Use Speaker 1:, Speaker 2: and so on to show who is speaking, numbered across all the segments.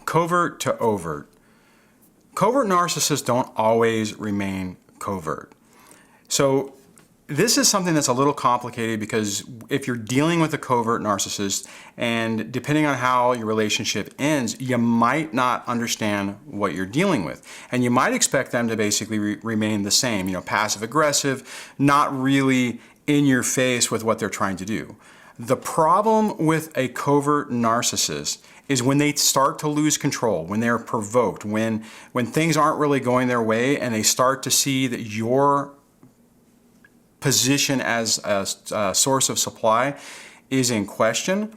Speaker 1: covert to overt. Covert narcissists don't always remain covert. So this is something that's a little complicated because if you're dealing with a covert narcissist, and depending on how your relationship ends, you might not understand what you're dealing with. And you might expect them to basically remain the same, passive aggressive, not really in your face with what they're trying to do. The problem with a covert narcissist is when they start to lose control, when they're provoked, when things aren't really going their way and they start to see that your position as a source of supply is in question,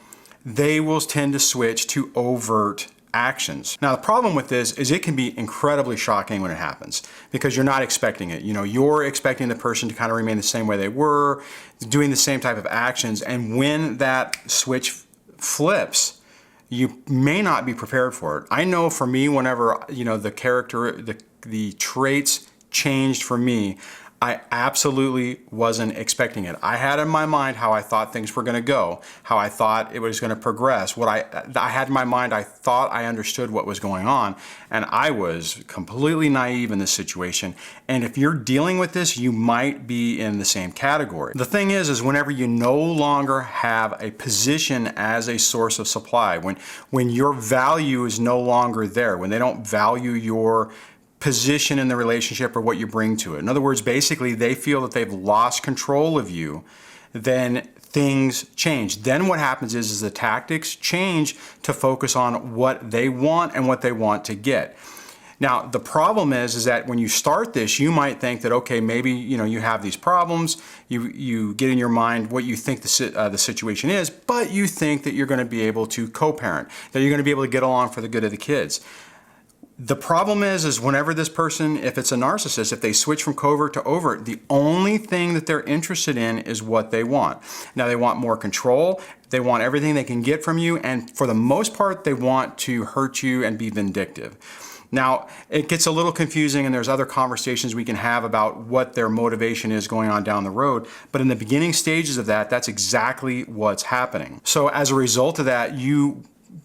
Speaker 1: they will tend to switch to overt actions. Now, the problem with this is it can be incredibly shocking when it happens because you're not expecting it. You're expecting the person to kind of remain the same way they were, doing the same type of actions, and when that switch flips, you may not be prepared for it. I know for me, whenever the traits changed for me, I absolutely wasn't expecting it. I had in my mind how I thought things were going to go, how I thought it was going to progress. What I had in my mind, I thought I understood what was going on, and I was completely naive in this situation. And if you're dealing with this, you might be in the same category. The thing is whenever you no longer have a position as a source of supply, when your value is no longer there, when they don't value your position in the relationship or what you bring to it. In other words, basically they feel that they've lost control of you, then things change. Then what happens is the tactics change to focus on what they want and what they want to get. Now, the problem is that when you start this, you might think that, okay, maybe you have these problems, you get in your mind what you think the situation is, but you think that you're going to be able to co-parent, that you're going to be able to get along for the good of the kids. The problem is whenever this person, if it's a narcissist, if they switch from covert to overt, the only thing that they're interested in is what they want. Now, they want more control, they want everything they can get from you, and for the most part, they want to hurt you and be vindictive. Now, it gets a little confusing, and there's other conversations we can have about what their motivation is going on down the road, but in the beginning stages of that, that's exactly what's happening. So as a result of that,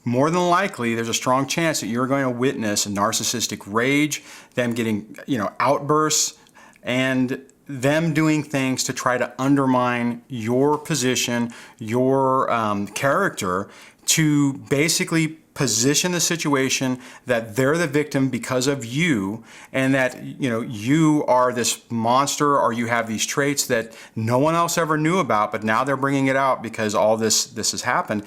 Speaker 1: more than likely, there's a strong chance that you're going to witness a narcissistic rage, them getting, outbursts, and them doing things to try to undermine your position, your character, to basically position the situation that they're the victim because of you, and that you are this monster, or you have these traits that no one else ever knew about, but now they're bringing it out because all this has happened.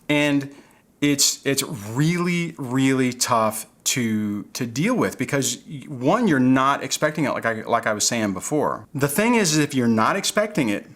Speaker 1: And it's really, really tough to deal with because one, you're not expecting it, like I was saying before. The thing is if you're not expecting it,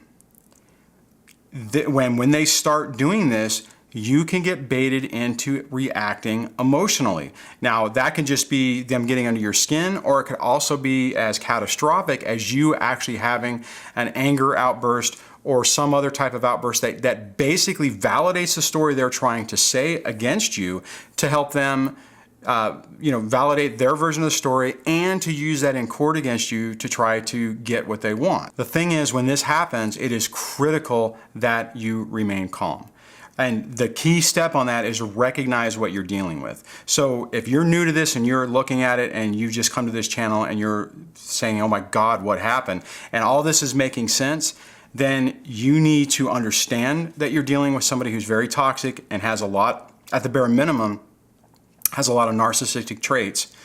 Speaker 1: when they start doing this, you can get baited into reacting emotionally. Now, that can just be them getting under your skin, or it could also be as catastrophic as you actually having an anger outburst or some other type of outburst that basically validates the story they're trying to say against you, to help them validate their version of the story and to use that in court against you to try to get what they want. The thing is, when this happens, it is critical that you remain calm. And the key step on that is recognize what you're dealing with. So if you're new to this and you're looking at it and you just come to this channel and you're saying, oh my God, what happened? And all this is making sense, then you need to understand that you're dealing with somebody who's very toxic and has a lot, at the bare minimum, has a lot of narcissistic traits.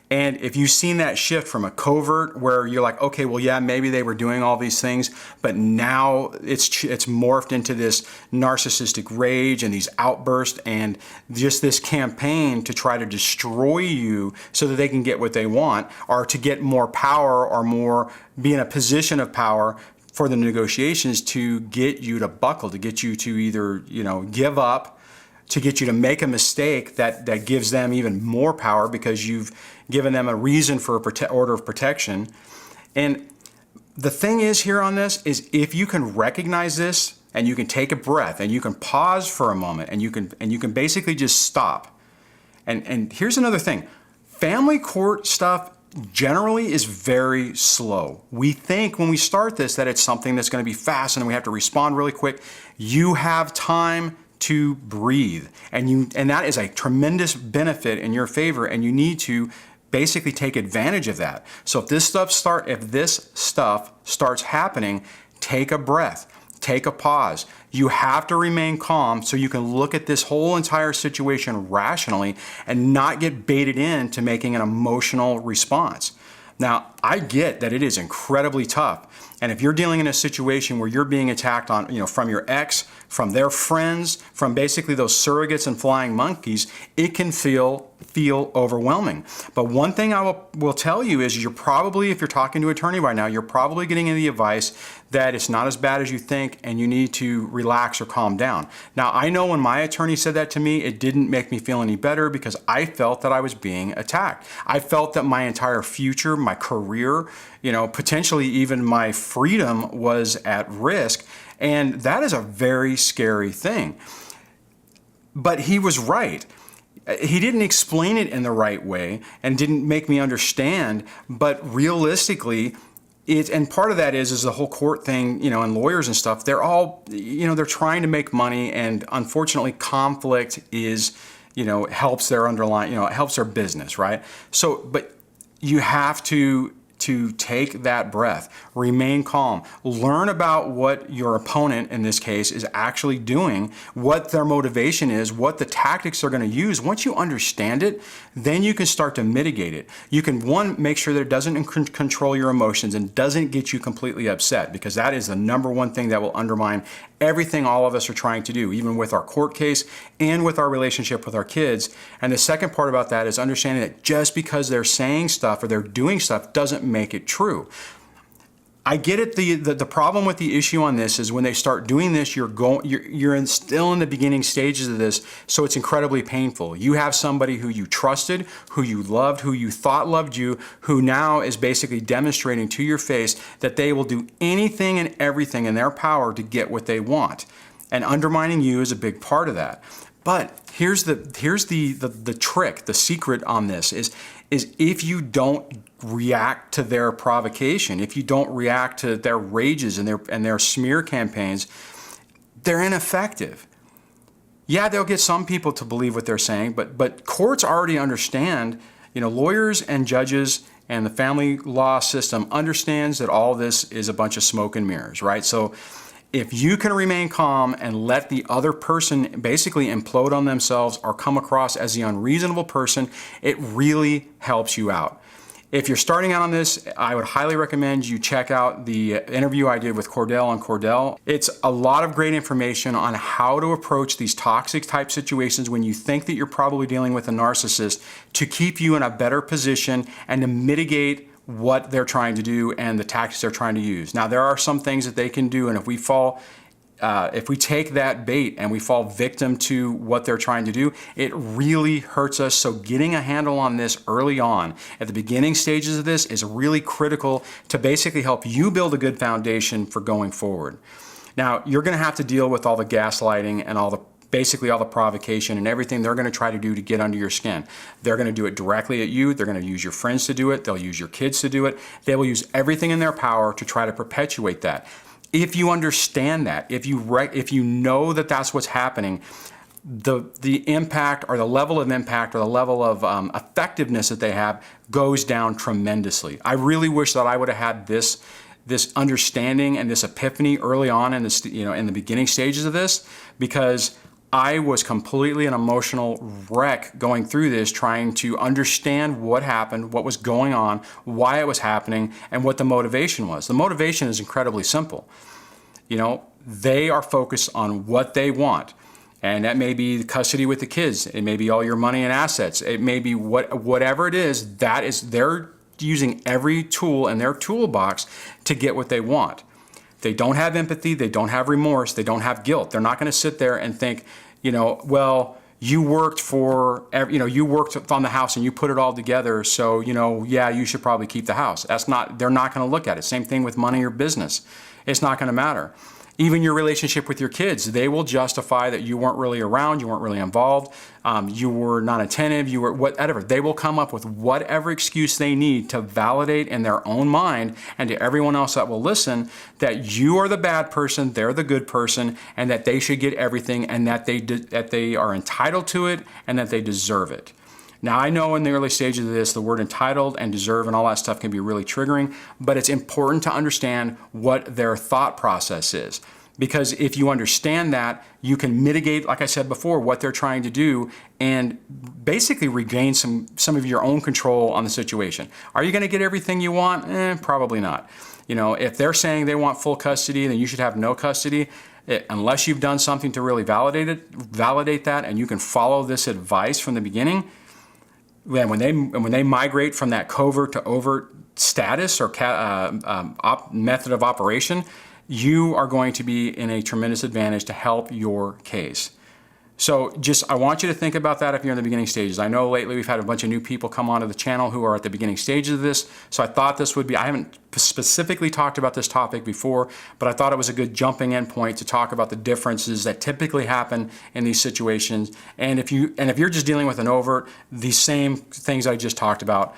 Speaker 1: And if you've seen that shift from a covert where you're like, okay, well, yeah, maybe they were doing all these things, but now it's morphed into this narcissistic rage and these outbursts and just this campaign to try to destroy you so that they can get what they want, or to get more power or be in a position of power for the negotiations to get you to buckle, to get you to either, give up, to get you to make a mistake that gives them even more power because you've given them a reason for a order of protection. And the thing is here on this is if you can recognize this and you can take a breath and you can pause for a moment and you can basically just stop. And here's another thing. Family court stuff generally is very slow. We think when we start this that it's something that's going to be fast and we have to respond really quick. You have time to breathe. And that is a tremendous benefit in your favor, and you need to basically take advantage of that. So if this stuff starts happening, take a breath, take a pause. You have to remain calm so you can look at this whole entire situation rationally and not get baited into making an emotional response. Now, I get that it is incredibly tough. And if you're dealing in a situation where you're being attacked from your ex, from their friends, from basically those surrogates and flying monkeys, it can feel overwhelming. But one thing I will tell you is you're probably, if you're talking to an attorney right now, you're probably getting the advice that it's not as bad as you think and you need to relax or calm down. Now, I know when my attorney said that to me, it didn't make me feel any better because I felt that I was being attacked. I felt that my entire future, my career, potentially even my freedom was at risk. And that is a very scary thing. But he was right. He didn't explain it in the right way and didn't make me understand, but realistically, and part of that is the whole court thing, and lawyers and stuff, they're all, they're trying to make money, and unfortunately conflict helps their underlying, it helps their business, right? So, but you have to take that breath, remain calm, learn about what your opponent in this case is actually doing, what their motivation is, what the tactics they're going to use. Once you understand it, then you can start to mitigate it. You can, one, make sure that it doesn't control your emotions and doesn't get you completely upset, because that is the number one thing that will undermine everything all of us are trying to do, even with our court case and with our relationship with our kids. And the second part about that is understanding that just because they're saying stuff or they're doing stuff doesn't make it true. I get it. The problem with the issue on this is when they start doing this, you're still in the beginning stages of this, so it's incredibly painful. You have somebody who you trusted, who you loved, who you thought loved you, who now is basically demonstrating to your face that they will do anything and everything in their power to get what they want. And undermining you is a big part of that. But here's the trick, the secret on this is if you don't react to their provocation, if you don't react to their rages and their smear campaigns, they're ineffective. Yeah, they'll get some people to believe what they're saying, but courts already understand, lawyers and judges and the family law system understands that all this is a bunch of smoke and mirrors, right? So if you can remain calm and let the other person basically implode on themselves or come across as the unreasonable person, it really helps you out. If you're starting out on this, I would highly recommend you check out the interview I did with Cordell on Cordell. It's a lot of great information on how to approach these toxic type situations when you think that you're probably dealing with a narcissist, to keep you in a better position and to mitigate what they're trying to do and the tactics they're trying to use. Now, there are some things that they can do, and if we take that bait and we fall victim to what they're trying to do, it really hurts us. So getting a handle on this early on, at the beginning stages of this, is really critical to basically help you build a good foundation for going forward. Now, you're going to have to deal with all the gaslighting and basically all the provocation and everything they're going to try to do to get under your skin. They're going to do it directly at you. They're going to use your friends to do it. They'll use your kids to do it. They will use everything in their power to try to perpetuate that. If you understand that, if you know that that's what's happening, the impact or the level of impact or the level of effectiveness that they have goes down tremendously. I really wish that I would have had this understanding and this epiphany early on in this, in the beginning stages of this, because I was completely an emotional wreck going through this, trying to understand what happened, what was going on, why it was happening, and what the motivation was. The motivation is incredibly simple. They are focused on what they want. And that may be custody with the kids. It may be all your money and assets. It may be whatever it is, they're using every tool in their toolbox to get what they want. They don't have empathy, they don't have remorse, they don't have guilt. They're not going to sit there and think, well, you worked you worked on the house and you put it all together, so, yeah, you should probably keep the house. They're not going to look at it. Same thing with money or business. It's not going to matter. Even your relationship with your kids, they will justify that you weren't really around, you weren't really involved, you were not attentive, you were whatever. They will come up with whatever excuse they need to validate in their own mind and to everyone else that will listen that you are the bad person, they're the good person, and that they should get everything, and that they are entitled to it and that they deserve it. Now, I know in the early stages of this, the word entitled and deserve and all that stuff can be really triggering, but it's important to understand what their thought process is. Because if you understand that, you can mitigate, like I said before, what they're trying to do and basically regain some of your own control on the situation. Are you going to get everything you want? Probably not. If they're saying they want full custody, then you should have no custody. Unless you've done something to really validate that, and you can follow this advice from the beginning. When they migrate from that covert to overt status or method of operation, you are going to be in a tremendous advantage to help your case. So I want you to think about that if you're in the beginning stages. I know lately we've had a bunch of new people come onto the channel who are at the beginning stages of this. So I thought this would be, I haven't specifically talked about this topic before, but I thought it was a good jumping in point to talk about the differences that typically happen in these situations. And if you're just dealing with an overt, these same things I just talked about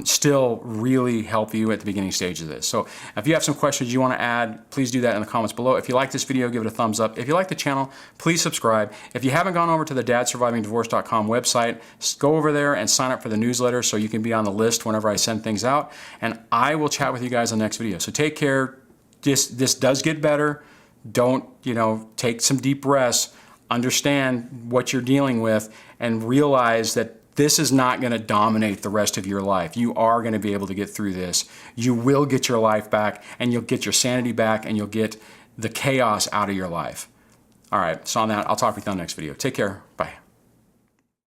Speaker 1: still really help you at the beginning stage of this. So if you have some questions you want to add, please do that in the comments below. If you like this video, give it a thumbs up. If you like the channel, please subscribe. If you haven't gone over to the dadsurvivingdivorce.com website, go over there and sign up for the newsletter so you can be on the list whenever I send things out. And I will chat with you guys on the next video. So take care. This does get better. Don't, take some deep breaths, understand what you're dealing with, and realize that this is not going to dominate the rest of your life. You are going to be able to get through this. You will get your life back, and you'll get your sanity back, and you'll get the chaos out of your life. All right, so on that, I'll talk with you on the next video. Take care. Bye.